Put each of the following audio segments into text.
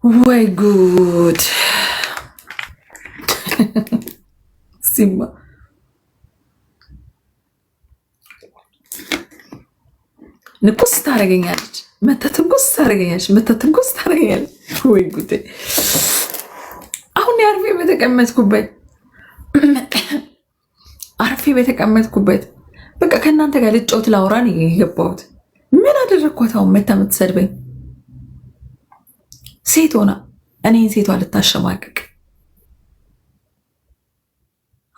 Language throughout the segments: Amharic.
ወይ ጉድ ሲማ ንቁስ ታደርገኛለች፣ መተትንቁስ ታደርገኛለች። ወይ ጉድ! አሁን አርፌ በተቀመጥኩበት በቃ ከእናንተ ጋር ልጫወት ላውራን የገባሁት ምን አደረግኳት? አሁን መታ የምትሰድበኝ ሴት ሆና እኔን ሴቷ ልታሸማቅቅ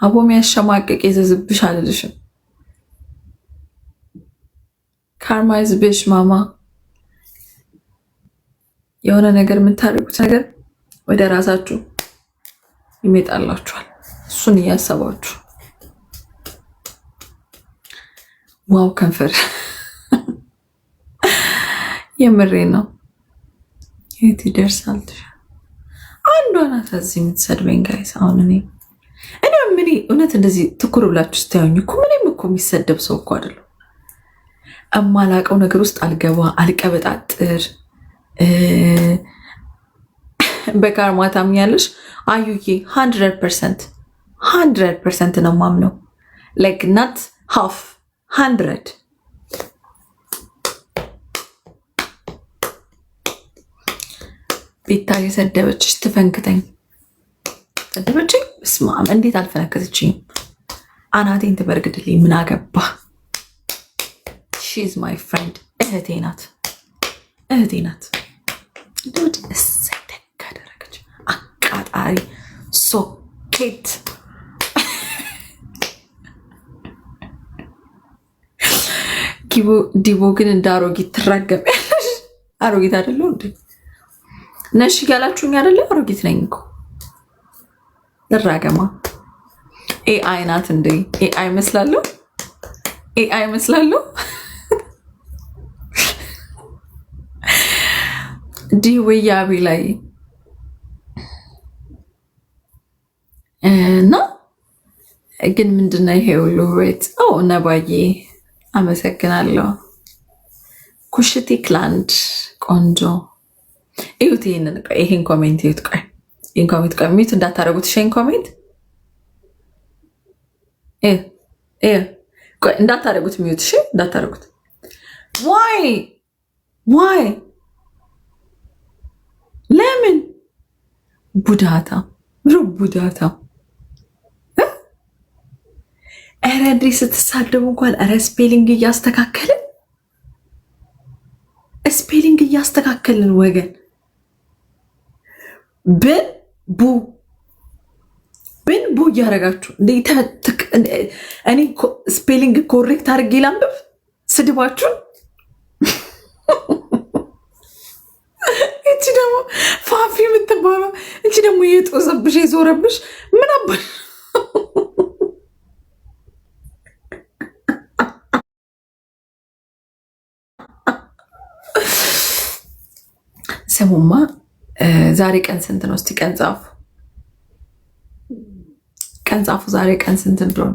አቦ የሚያሸማቅቅ የዘዝብሽ አልልሽም። ካርማይዝብሽ ማማ የሆነ ነገር የምታደርጉት ነገር ወደ ራሳችሁ ይመጣላችኋል። እሱን እያሰባችሁ ዋው ከንፈር የምሬ ነው። የት ይደርሳል? አንዷ ናት እዚህ የምትሰድበኝ ጋይስ። አሁን እኔ ምን እውነት እንደዚህ ትኩር ብላችሁ ስታዩኝ እኮ ምንም እኮ የሚሰደብ ሰው እኮ አይደለም። እማላቀው ነገር ውስጥ አልገባ አልቀበጣጥር። በካርማ ታምኛለሽ አዩዬ? 100% ነው ማምነው። ላይክ ናት ሃፍ 100 ቤታ የሰደበችሽ ትፈንክተኝ። ሰደበችኝ? ስማም እንዴት አልፈነከተችኝም? አናቴን ትበርግድልኝ። ምን አገባ? ሺዝ ማይ ፍሬንድ እህቴ ናት። እሰይ ደግ አደረገች። አቃጣሪ ሶኬት ዲቦ ግን እንደ አሮጊት ትራገሚያለሽ። አሮጊት አይደለሁ እንዴ? ነሽ ያላችሁኝ አይደለ? አሮጊት ነኝ እኮ። ትራገማ ኤአይ ናት እንዴ? ኤአይ መስላለሁ። ዲወያቢ ላይ እና ግን ምንድነው ይሄ ሁሉ ቤት? ነባዬ አመሰግናለሁ። ኩሽቲ ክላንድ ቆንጆ እዩት። ይሄን ኮሜንት እዩት። ይሄን ኮሜንት ሚዩት እንዳታረጉት። ይሄን ኮሜንት እንዳታረጉት፣ ሚዩት እንዳታረጉት። ዋይ ለምን ቡዳታ ኧረ እንዴ ስትሳደቡ እንኳን ኧረ ስፔሊንግ እያስተካከልን ወገን ብን ቡ እያደረጋችሁ እኔ ስፔሊንግ ኮሬክት አድርጌ ላንብብ ስድባችሁን። እቺ ደግሞ ፋፊ የምትባለው እቺ ደግሞ የጦዘብሽ የዞረብሽ ምን አባል ስሙማ። ዛሬ ቀን ስንት ነው? እስቲ ቀን ጻፉ። ዛሬ ቀን ስንት እንደሆነ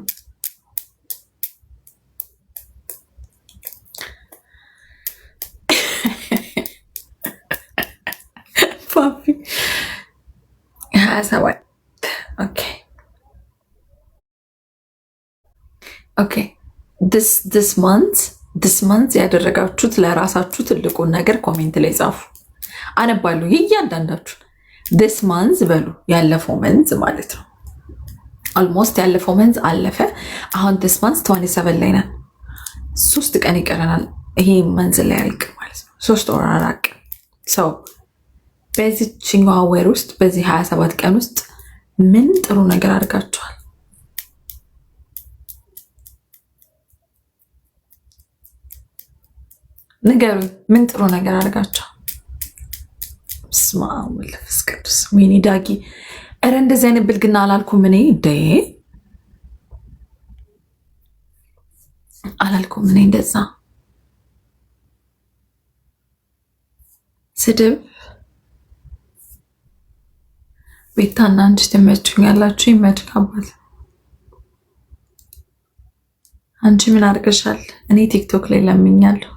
ፋፊ 27 ኦኬ። this month ያደረጋችሁት ለራሳችሁ ትልቁን ነገር ኮሜንት ላይ ጻፉ። አነባለሁ እያንዳንዳችሁ። this month በሉ። ያለፈው መንዝ ማለት ነው። ኦልሞስት ያለፈው መንዝ አለፈ። አሁን this month 27 ላይ ነን። 3 ቀን ይቀረናል ይሄ መንዝ ላይ ያልቅ ማለት ነው። 3 ወር አራቅ ሰው በዚህኛው ወር ውስጥ በዚህ 27 ቀን ውስጥ ምን ጥሩ ነገር አድርጋችኋል? ንገሩ። ምን ጥሩ ነገር አድርጋችኋል? ስማ ወልፈስ ቅዱስ ሚኒ ዳጊ ኧረ እንደዚህ አይነት ብልግና አላልኩም እኔ እንደዛ ስድብ ቤታና አንቺ ትመቹኛላችሁ። ይመችካባል። አንቺ ምን አድርገሻል? እኔ ቲክቶክ ላይ ለምኛለሁ።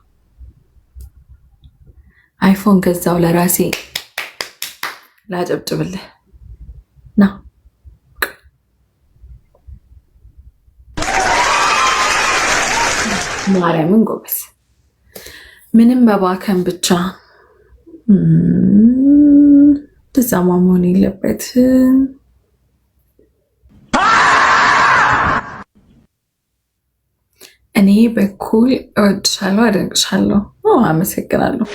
አይፎን ገዛው ለራሴ ላጨብጭብልህ ና ማርያምን ጎበዝ። ምንም መባከን ብቻ ትዛማ መሆን የለበትም። እኔ በኩል እወድሻለሁ፣ አደንቅሻለሁ። አመሰግናለሁ።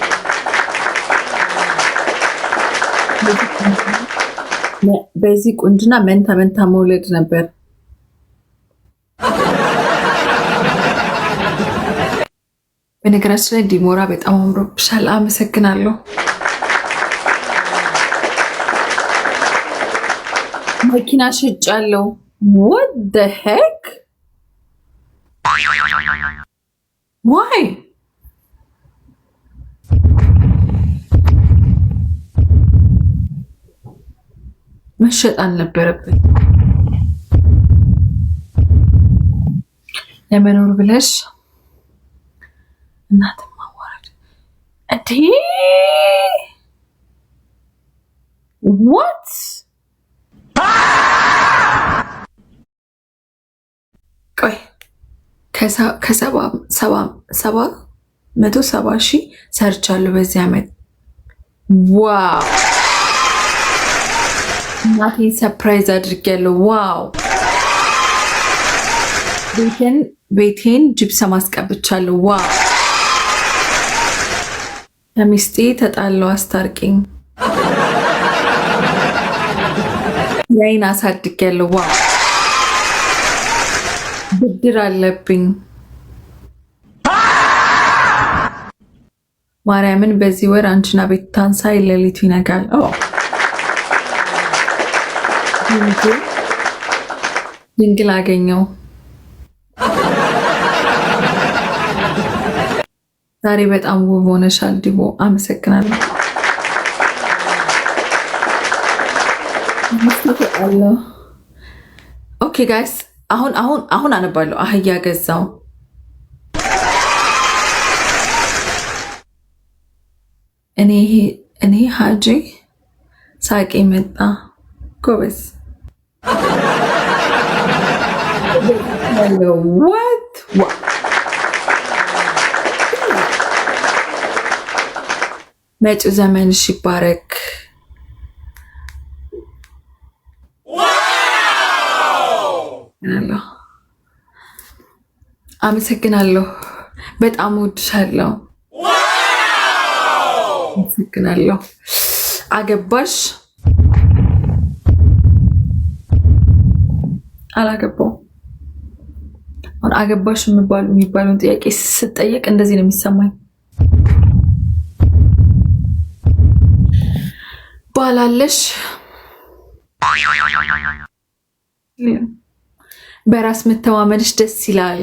በዚህ ቁንጅና መንታ መንታ መውለድ ነበር። በነገራችን ላይ ዲሞራ በጣም አምሮብሻል። አመሰግናለሁ። መኪና ሽጫለሁ። what the heck why መሸጥ አልነበረብን ለመኖር ብለሽ እናት ማዋረድ እንዴ? what ቆይ ከ170 ሺህ ሰርቻለሁ በዚህ ዓመት። ዋው እናቴን ሰርፕራይዝ አድርጌያለሁ። ዋው ቤቴን ጅብሰም አስቀብቻለሁ። ዋው ከሚስቴ ተጣለው አስታርቂኝ። ያይን አሳድጌያለሁ። ዋው ብድር አለብኝ። ማርያምን በዚህ ወር አንቺና ቤት ታንሳይ ሌሊቱ ይነጋል። ድንግል አገኘው። ዛሬ በጣም ውብ ሆነሻል ዲቦ። አመሰግናለሁ። ኦኬ ጋይስ አሁን አነባለሁ። አህያ ገዛው። እኔ ሀጂ ሳቄ መጣ። ጎበዝ መጪው ዘመንሽ ይባረክ። አመሰግናለሁ። በጣም እወድሻለሁ። አመሰግናለሁ። አገባሽ? አላገባውም። አሁን አገባሽ የሚባለውን ጥያቄ ስጠየቅ እንደዚህ ነው የሚሰማኝ። ባላለሽ? በራስ መተማመንሽ ደስ ይላል።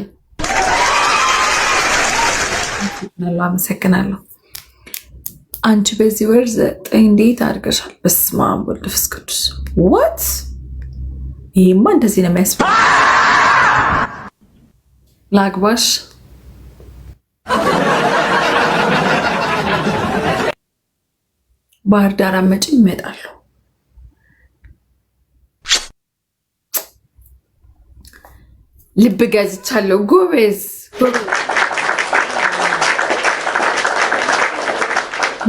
አመሰግናለሁ። አንቺ በዚህ ወር 9 እንዴት አድርገሻል? በስመ አብ ወወልድ ወመንፈስ ቅዱስ። ዋት ይሄማ እንደዚህ ነው የሚያስፈልግ። ላግባሽ? ባህር ዳር አመጪ ይመጣሉ። ልብ ገዝቻለሁ። ጎበዝ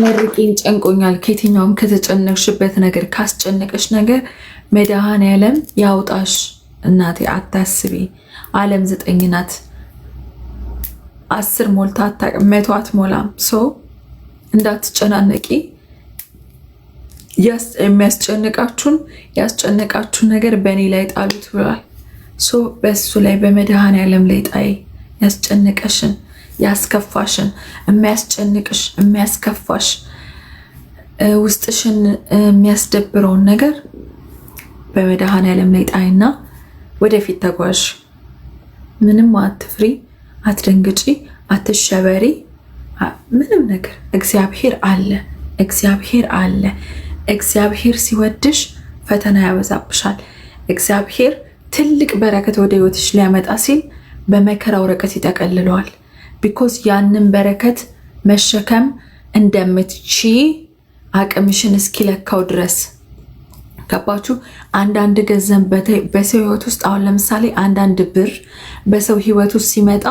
መርቂኝ። ጨንቆኛል። ከየትኛውም ከተጨነቅሽበት ነገር ካስጨነቀሽ ነገር መድኃኔዓለም ያውጣሽ። እናቴ አታስቢ። ዓለም 9 ናት። 10 ሞልታ አታውቅም። 100 አትሞላም። ሰው እንዳትጨናነቂ። ያስጨነቃችሁን ነገር በእኔ ላይ ጣሉት ብሏል። በሱ ላይ በመድኃኔዓለም ላይ ጣይ። ያስጨነቀሽን ያስከፋሽን የሚያስጨንቅሽ የሚያስከፋሽ ውስጥሽን የሚያስደብረውን ነገር በመድኃኔዓለም ላይ ጣይና ወደፊት ተጓዥ። ምንም አትፍሪ፣ አትደንግጪ፣ አትሸበሪ። ምንም ነገር እግዚአብሔር አለ። እግዚአብሔር አለ። እግዚአብሔር ሲወድሽ ፈተና ያበዛብሻል። እግዚአብሔር ትልቅ በረከት ወደ ህይወትሽ ሊያመጣ ሲል በመከራ ወረቀት ይጠቀልለዋል። ቢኮዝ ያንን በረከት መሸከም እንደምትቺ አቅምሽን እስኪለካው ድረስ ገባችሁ? አንዳንድ ገንዘብ በሰው ህይወት ውስጥ አሁን ለምሳሌ አንዳንድ ብር በሰው ህይወት ውስጥ ሲመጣ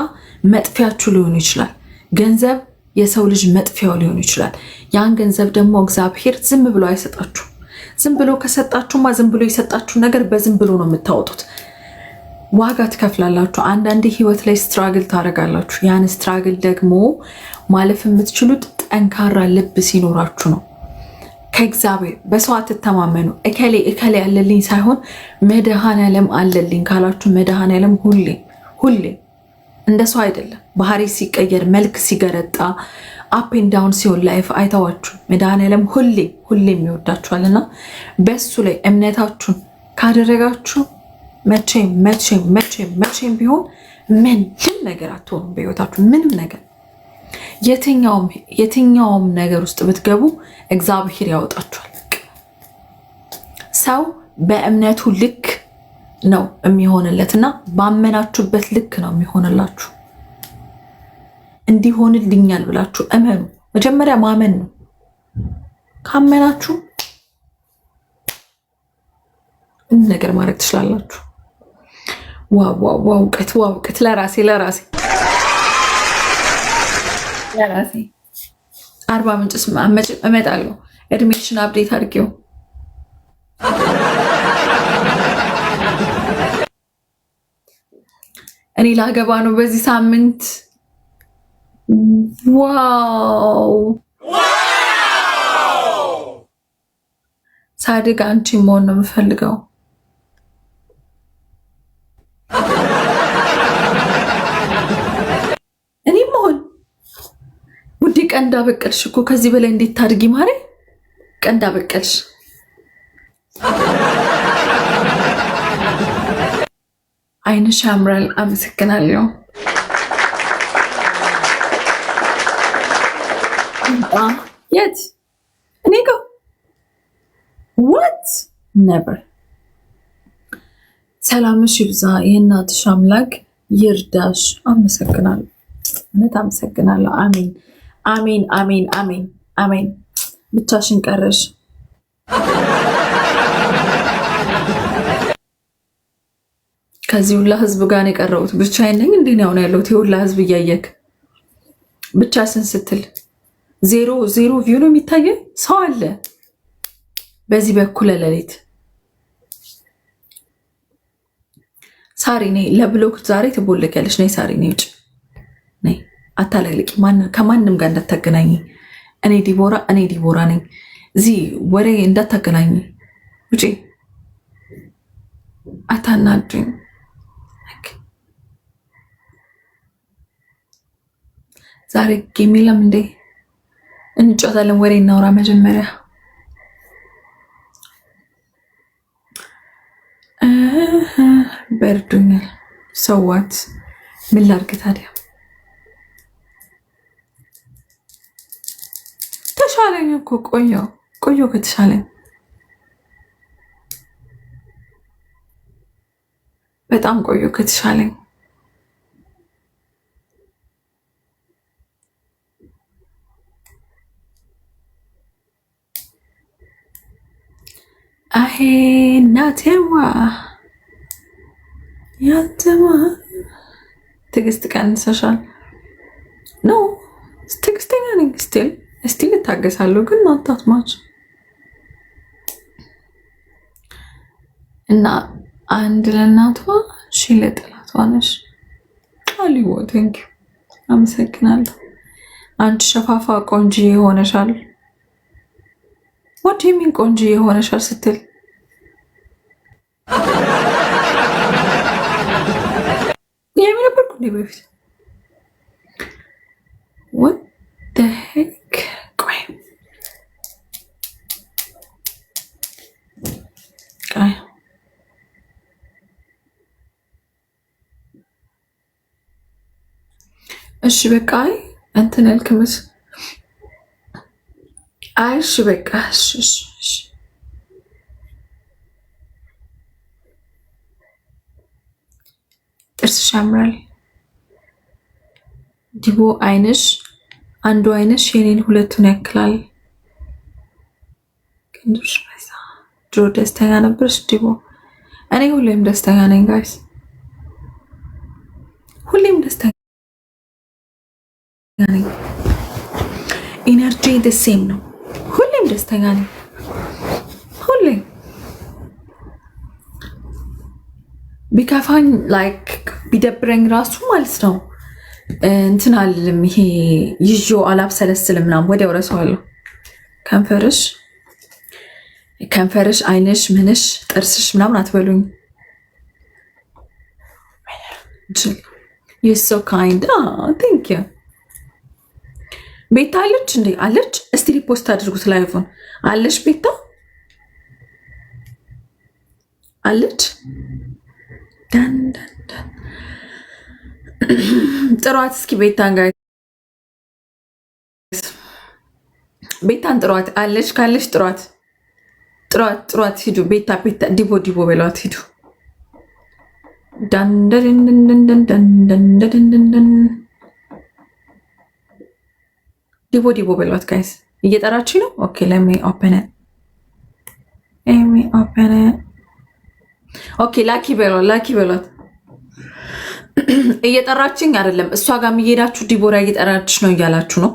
መጥፊያችሁ ሊሆን ይችላል። ገንዘብ የሰው ልጅ መጥፊያው ሊሆን ይችላል። ያን ገንዘብ ደግሞ እግዚአብሔር ዝም ብሎ አይሰጣችሁ። ዝም ብሎ ከሰጣችሁማ ዝም ብሎ የሰጣችሁ ነገር በዝም ብሎ ነው የምታወጡት። ዋጋ ትከፍላላችሁ። አንዳንዴ ህይወት ላይ ስትራግል ታደርጋላችሁ። ያን ስትራግል ደግሞ ማለፍ የምትችሉት ጠንካራ ልብ ሲኖራችሁ ነው። ከእግዚአብሔር በሰው አትተማመኑ። እከሌ ያለልኝ ሳይሆን መድኃኔዓለም አለልኝ ካላችሁ መድኃኔዓለም ሁሌ እንደ ሰው አይደለም። ባህሪ ሲቀየር፣ መልክ ሲገረጣ፣ አፕ ኤንድ ዳውን ሲሆን ላይፍ አይተዋችሁ መድኃኔዓለም ሁሌም ይወዳችኋልና በሱ ላይ እምነታችሁን ካደረጋችሁ መቼም ቢሆን ምንም ነገር አትሆኑም በህይወታችሁ። ምንም ነገር የትኛውም ነገር ውስጥ ብትገቡ እግዚአብሔር ያወጣችኋል። ሰው በእምነቱ ልክ ነው የሚሆንለትና ባመናችሁበት ልክ ነው የሚሆንላችሁ። እንዲሆንልኛል ብላችሁ እመኑ። መጀመሪያ ማመን ነው። ካመናችሁ ነገር ማድረግ ትችላላችሁ። ዋው እውቀት ለራሴ አርባ ምንጭስ እመጣለሁ። እድሜሽን አፕዴት አድርጌው። እኔ ላገባ ነው በዚህ ሳምንት። ዋው ሳድግ አንቺ መሆን ነው የምፈልገው። እኔ መሆን ውዴ። ቀንዳ በቀልሽ እኮ ከዚህ በላይ እንዴት ታድጊ ማሬ? ቀንዳ በቀልሽ። አይንሽ ያምራል። አመሰግናለሁ። የት እኔ ጋር ዋት ነበር። ሰላምሽ ይብዛ። የእናትሽ አምላክ ይርዳሽ። አመሰግናለሁ። እውነት አመሰግናለሁ። አሜን። ብቻሽን ቀረሽ። ከዚህ ሁላ ህዝብ ጋር ነው የቀረቡት። ብቻዬን ነኝ እንዴ ነው ያለሁት? የሁላ ህዝብ እያየክ ብቻሽን ስትል ዜሮ ቪው ነው የሚታየ። ሰው አለ በዚህ በኩል ሌሊት። ሳሪ ነይ ለብሎክ ዛሬ ትቦለኪያለሽ። ነይ ሳሪ ነይ፣ ውጭ ነይ። አታለቅልቂ። ከማንም ጋር እንዳታገናኝ። እኔ ዲቦራ ነኝ። እዚህ ወሬ እንዳታገናኝ። ውጪ። አታናድኝ። ዛሬ ጌም የለም እንዴ? እንጫወታለን። ወሬ እናውራ መጀመሪያ። በርዱኛል። ሰዋት ምን ላድርግ ታዲያ? ተሻለኝ እኮ ቆየሁ ከተሻለኝ በጣም ቆየሁ ከተሻለኝ። አሄ እናቴዋ ያንተማ ትዕግስት ቀንሰሻል። ኖ ትዕግስተኛ ነኝ። ስቲል እታገሳለሁ፣ ግን ናታት ማች እና አንድ ለእናቷ ሺ ለጠላቷ ነሽ። አሊዎ ቴንኪው አመሰግናለሁ። አንቺ ሸፋፋ ቆንጆዬ ሆነሻል። ዋት የሚን ቆንጆዬ ሆነሻል ስትል የምን ነበርኩ እንዴ በፊት? what the heck? ቆይ እሺ በቃ እንትን አልከመስ። እሺ በቃ እሺ ጥርስሽ ያምራል ዲቦ። አይንሽ አንዱ አይንሽ የኔን ሁለቱን ያክላል። ድሮ ደስተኛ ነበርሽ ዲቦ? እኔ ሁሌም ደስተኛ ነኝ ጋይስ፣ ሁሌም ደስተኛ ነኝ። ኢነርጂ ደሴም ነው። ሁሌም ደስተኛ ነኝ። ሁሌም ቢከፋኝ ላይክ ቢደብረኝ ራሱ ማለት ነው እንትን አልልም። ይሄ ይዞ አላብሰለስልም ምናምን ወዲያው እረሳዋለሁ። ከንፈርሽ፣ አይንሽ፣ ምንሽ፣ ጥርስሽ ምናምን አትበሉኝ። ዩ ሶ ካይንድ ቴንክ ዩ። ቤታ አለች እንዴ? አለች። እስቲ ሪፖስት አድርጉት ላይቭን። አለች ቤታ አለች። ጥሯት እስኪ ቤታን ጋር ቤታን ጥሯት። አለች ካለች ጥሯት ጥሯት። ሂዱ ቤታ ዲቦ በሏት። ሂዱ ዲቦ በሏት ጋይስ። እየጠራች ነው። ኦኬ ለሚ ኦፕን ኦኬ ላኪ በሏት። እየጠራችኝ አይደለም እሷ ጋር የሚሄዳችሁ ዲቦራ እየጠራች ነው እያላችሁ ነው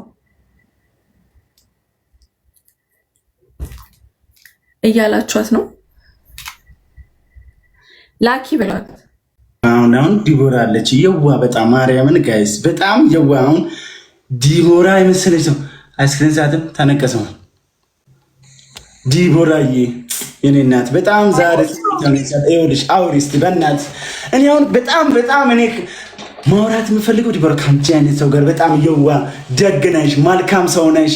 እያላችኋት ነው። ላኪ በሏት። አሁን ዲቦራ አለች። የዋ በጣም ማርያምን ጋይስ በጣም የዋ። አሁን ዲቦራ የመሰለች ሰው አይስክሪም ሰዓትም ተነቀሰው። ዲቦራዬ የኔ እናት በጣም ዛሬ ይኸውልሽ፣ አውሪ እስኪ በእናትህ። እኔ አሁን በጣም እኔ ማውራት የምፈልገው ዲቦራ ከአንቺ አይነት ሰው ጋር በጣም የዋ ደግ ነሽ፣ መልካም ሰው ነሽ።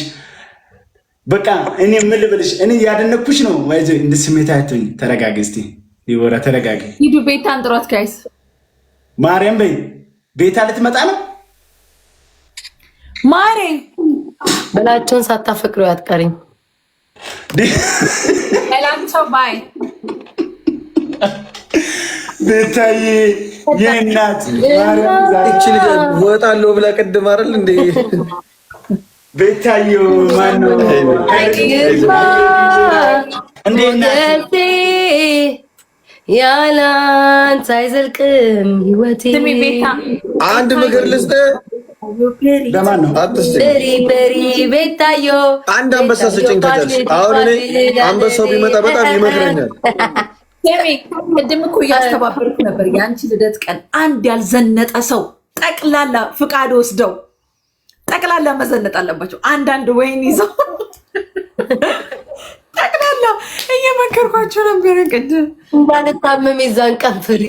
በቃ እኔ ምን ልበልሽ፣ እኔ ያደነኩሽ ነው። ወይዘ እንደ ስሜት አይቶኝ። ተረጋጊ እስቲ ዲቦራ ተረጋጊ። ሂዱ ቤታን ጥሯት ጋይስ። ማርያም በይ ቤታ ልትመጣ ነው። ማሬ በላቸውን ሳታፈቅሩ አትቀሪም። ሰው ባይ ቤታዬ የእናት እቺ ልጅ ወጣለሁ ብላ ቅድም አይደል እንዴ? ቤታዬ ማነው እንዴ? ያላንተ አይዘልቅም ህይወቴ። አንድ ምክር ልስጥህ። ለማን ነው? በሪ ቤታዮ አንድ አንበሳ ስጭኝ ከቻልሽ። አሁን እኔ አንበሳው ቢመጣ በጣም ይመክረኛል። ቅድም እኮ እያስተባበርኩ ነበር። የአንቺ ልደት ቀን አንድ ያልዘነጠ ሰው ጠቅላላ ፍቃድ ወስደው ጠቅላላ መዘነጥ አለባቸው። አንዳንድ ወይን ይዘው ጠቅላላ እየመከርኳቸው ነበረ። ቅድም እንዳልታመም የዛን ቀን ፍሪ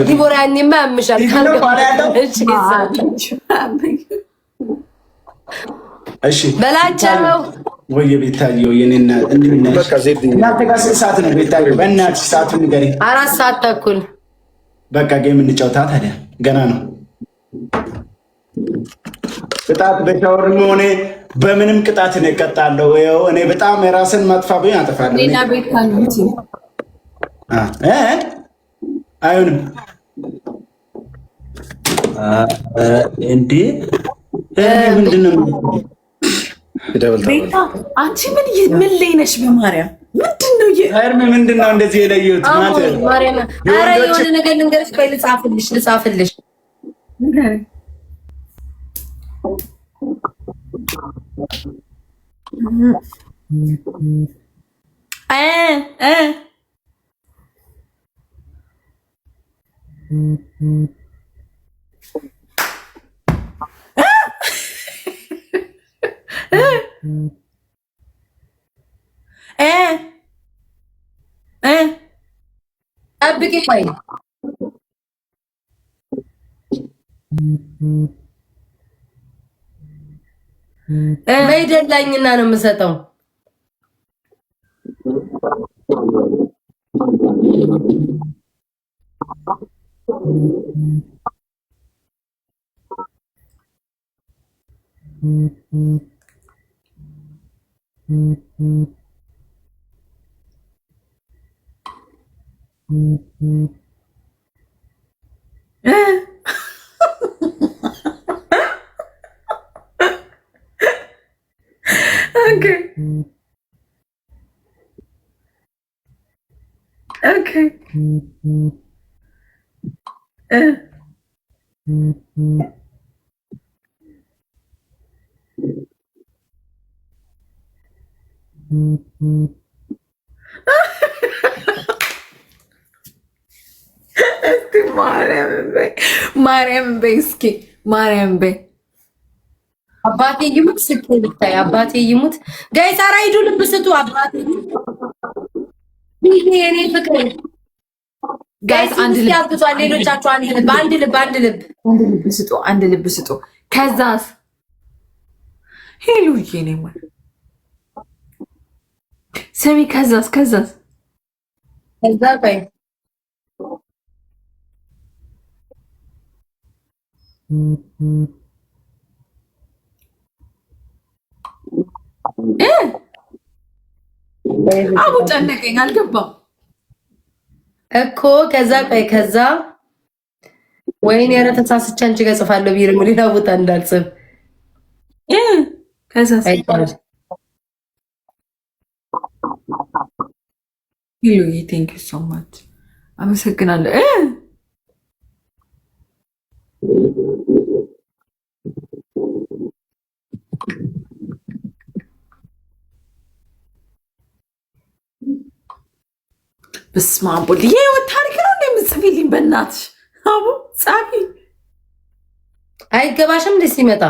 ዲቦራ ያኔማ ያምሻል በላቸው። ወይ ቤታዬ የኔና እናንተ ጋር ስንት ሰዓት ነው? ቤታዬ በእናትሽ ሰዓቱን ንገሪኝ። 4 ሰዓት ተኩል በቃ ጌም እንጫወታ። ታዲያ ገና ነው። ቅጣት በሻወር ሆነ በምንም ቅጣት እኔ እቀጣለሁ። እኔ በጣም የራስን ማጥፋ ብኝ አጠፋለሁ። አይሆንም እንዴ? ምንድን ነው ቤታ? አንቺ ምን ላይ ነሽ? በማርያም ምንድን ነው እንደዚህ የለየሁት? ኧረ የሆነ ነገር ልንገርሽ። ቆይ ልጻፍልሽ ጠብቂ ቆይ በይደላኝና ነው የምሰጠው። Okay. Okay. እስቲ ማርያም በይ እስኪ ማርያም በይ አባቴ ይሙት ስትይ ብታይ አባቴ ይሙት ጋይስ ኧረ ሂዱ ልብ ስጡ አባቴ የኔ ፍቅር ጋይስ አንድ ልብ ያግዟል ሌሎቻችሁ አንድ ልብ ስጡ ከዛስ ሄሉዬ ነው ማለት ሰሚ ከዛስ ከዛ በይ አቡ ጨነቀኝ አልገባም እኮ ከዛ ቆይ ከዛ ወይኔ ኧረ ተሳስቼ አንቺ ጋር ጽፋለሁ ቢል ሌላ ቦታ እንዳልጽፍ ከዛስ ሄሉዬ ቴንክ ዩ ሶ ማች አመሰግናለሁ በስመ አብ ወልድ የህይወት ታሪክ ነው እንደምትጽፊልኝ በእናትሽ አቡ ጻፊ አይገባሽም እንደ ሲመጣ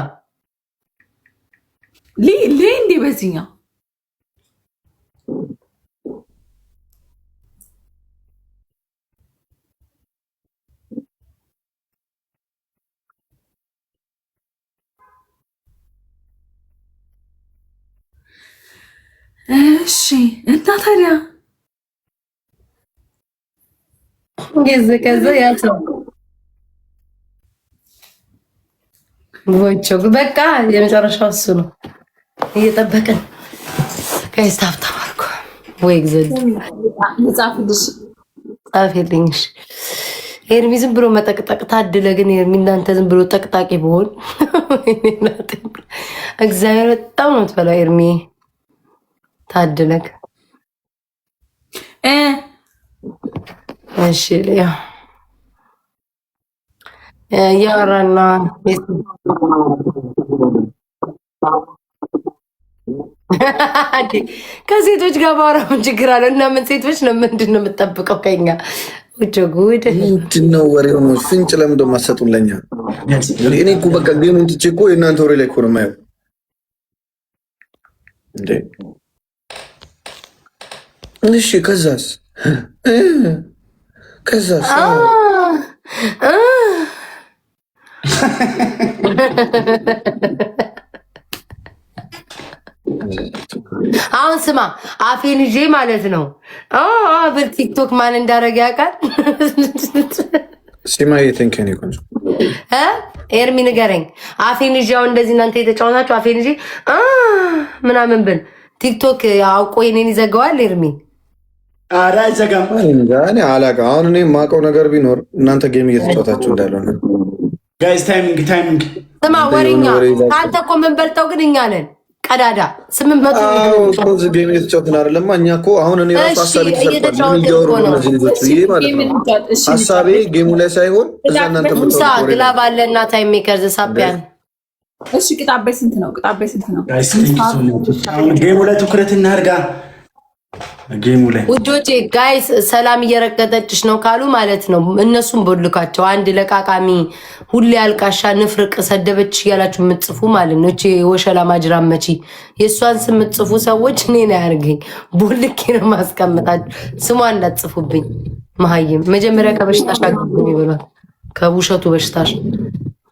እንዴ በዚህኛው እሺ እና ታዲያ ከዛ ያቸው ወንቾ በቃ የመጨረሻው እሱ ነው እየጠበቅን ጋይስ ታፍታማርኩ ወይ ግዘል ልጻፍልሽ ጻፍልኝሽ ኤርሚ ዝም ብሎ መጠቅጠቅ ታድለ ግን ኤርሚ እናንተ ዝም ብሎ ጠቅጣቂ ቢሆን እግዚአብሔር በጣም ነው የምትበላው ኤርሚ ታድለክ እሺ ሊያ ያራና ከሴቶች ጋር ባወራም ችግር አለ እና ምን ሴቶች ነው ምንድን ነው የምጠብቀው ከኛ ውጭ ጉድ ምንድን ነው ወሬው ነው ፍንጭ ለምን እንደማሰጡን ለኛ እኔ እኮ በቃ ጌሙን ትቼ እኮ የእናንተ ወሬ ላይ እኮ ነው የማየው እንዴ እሺ ከዛስ አሁን ስማ አፌን ይዤ ማለት ነው በቲክቶክ ማን እንዳረገ ያውቃል ሲማዬ ቴንከን ይቆንጆ ኤርሚ ንገረኝ አፌን ይዤ አሁን እንደዚህ እናንተ የተጫወታችሁ አፌን ይዤ ምናምን ብል ቲክቶክ አውቆ የኔን ይዘጋዋል ኤርሚ ኧረ አይዘጋም እኔ አላውቅም አሁን እኔ የማውቀው ነገር ቢኖር እናንተ ጌም እየተጫወታችሁ እንዳልሆነ ጋይስ ታይሚንግ ስማ ወሬኛ አንተ እኮ ምን በልተው ግን እኛ ነን ቀዳዳ 800 ጌም እየተጫወትን አይደለማ እኛ እኮ አሁን እኔ ራሱ ሀሳቤ ተሰርቷል እያወሩ ነው እነዚህ ልጆች ብዬ ማለት ነው ሀሳቤ ጌሙ ላይ ሳይሆን እዛ እናንተ ምትወሩ ግላብ አለና ታይም ሜከርዝ ሳቢያን እሺ ቅጣቤ ስንት ነው ጌሙ ላይ ትኩረት እናድርጋ ጌሙ ላይ ውዶቼ ጋይስ ሰላም እየረገጠችሽ ነው ካሉ ማለት ነው እነሱም ቦልካቸው አንድ ለቃቃሚ ሁሌ አልቃሻ ንፍርቅ ሰደበች እያላችሁ የምትጽፉ ማለት ነው እቺ ወሸላ ማጅራም መቺ የእሷን ስም የምትጽፉ ሰዎች እኔ ነው ያርገኝ ቦልኬ ነው ማስቀምጣችሁ ስሟ እንዳትጽፉብኝ መሀይም መጀመሪያ ከበሽታሽ አግኝ ይብሏል ከውሸቱ በሽታሽ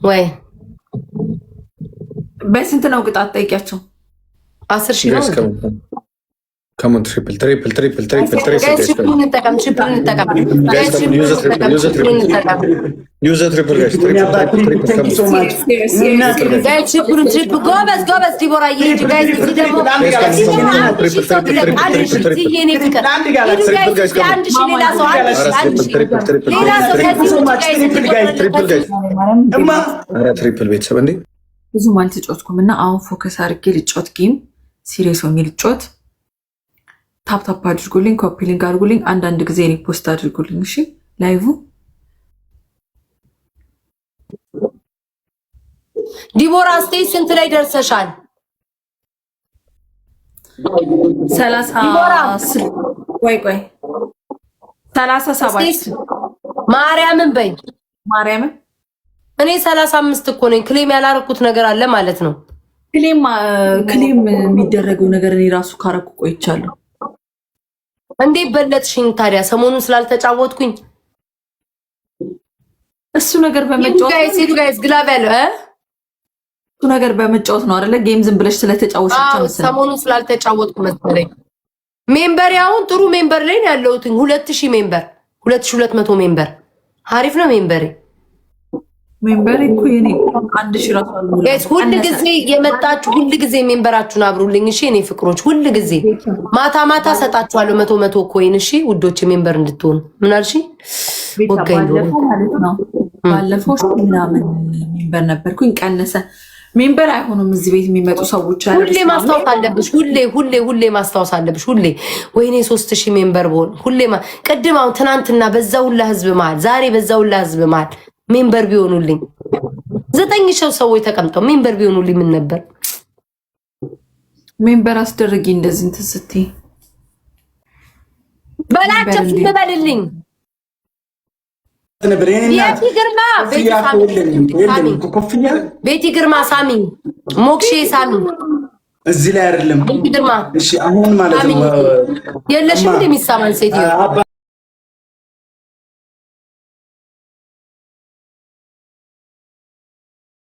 ወይ በስንት ነው ቅጣት ጠይቂያቸው 10,000 ነው Come on, triple. Guys, triple نتكلم. Use a triple, guys. Guys, triple. Gobas, Dibora, you guys, ብዙ ማለት ጮትኩም እና አሁን ፎከስ አድርጌ ልጮት ጌም ሲሪየስ ሆኜ ልጮት። ታፕታፕ አድርጉልኝ፣ ኮፒ ሊንክ አድርጉልኝ፣ አንዳንድ ጊዜ ሪፖስት አድርጉልኝ። እሺ ላይቭ ዲቦራ ስቴጅ ስንት ላይ ደርሰሻል? 37 ማርያምን በይ ማርያምን። እኔ 35 እኮ ነኝ። ክሌም ያላረኩት ነገር አለ ማለት ነው። ክሌም የሚደረገው ነገር እኔ ራሱ ካረኩ ቆይቻለሁ። እንዴ በለጥሽኝ ታዲያ ሰሞኑን ስላልተጫወትኩኝ። እሱ ነገር በመጫወት ጋይስ ግላብ ያለው እሱ ነገር በመጫወት ነው አይደለ? ጌም ዝም ብለሽ ስለተጫወትሽ ብቻ መሰለኝ። ሰሞኑን ስላልተጫወትኩ መሰለኝ። ሜምበር ያውን ጥሩ ሜምበር ላይ ነው ያለሁት። 2000 ሜምበር 2200 ሜምበር አሪፍ ነው ሜምበር እኮ የኔ 1000 ራሱ አሉ። ጋይስ ሁሉ ጊዜ የመጣችሁ ሁሉ ጊዜ ሜምበራችሁን አብሩልኝ እሺ። እኔ ፍቅሮች ሁሉ ጊዜ ማታ ማታ ሰጣችኋለሁ 100 ኮይን እሺ ውዶች፣ ሜምበር እንድትሆኑ። ምን አልሽ? ወጋኝ ባለፈው ምናምን ሜምበር ነበርኩኝ፣ ቀነሰ። ሜምበር አይሆኑም እዚህ ቤት የሚመጡ ሰዎች አሉ። ሁሌ ማስታወስ አለብሽ። ሁሌ ማስታወስ አለብሽ። ሁሌ ወይኔ 3000 ሜምበር ብሆን ሁሌ ቅድም አሁን ትናንትና በዛው ሁላ ህዝብ መሃል ዛሬ በዛው ሁላ ህዝብ መሃል ሜምበር ቢሆኑልኝ 9000 ሰዎች ተቀምጠው ሜምበር ቢሆኑልኝ ምን ነበር? ሜምበር አስደርጊ እንደዚህ እንትን ስትይ በላቸው ትበልልኝ። ቤቲ ግርማ ሳሚ ሞክሼ ሳሚ እዚህ ላይ አይደለም። ቤቲ ግርማ እሺ አሁን ማለት ነው የለሽም እንደሚሳማን ሴትዮ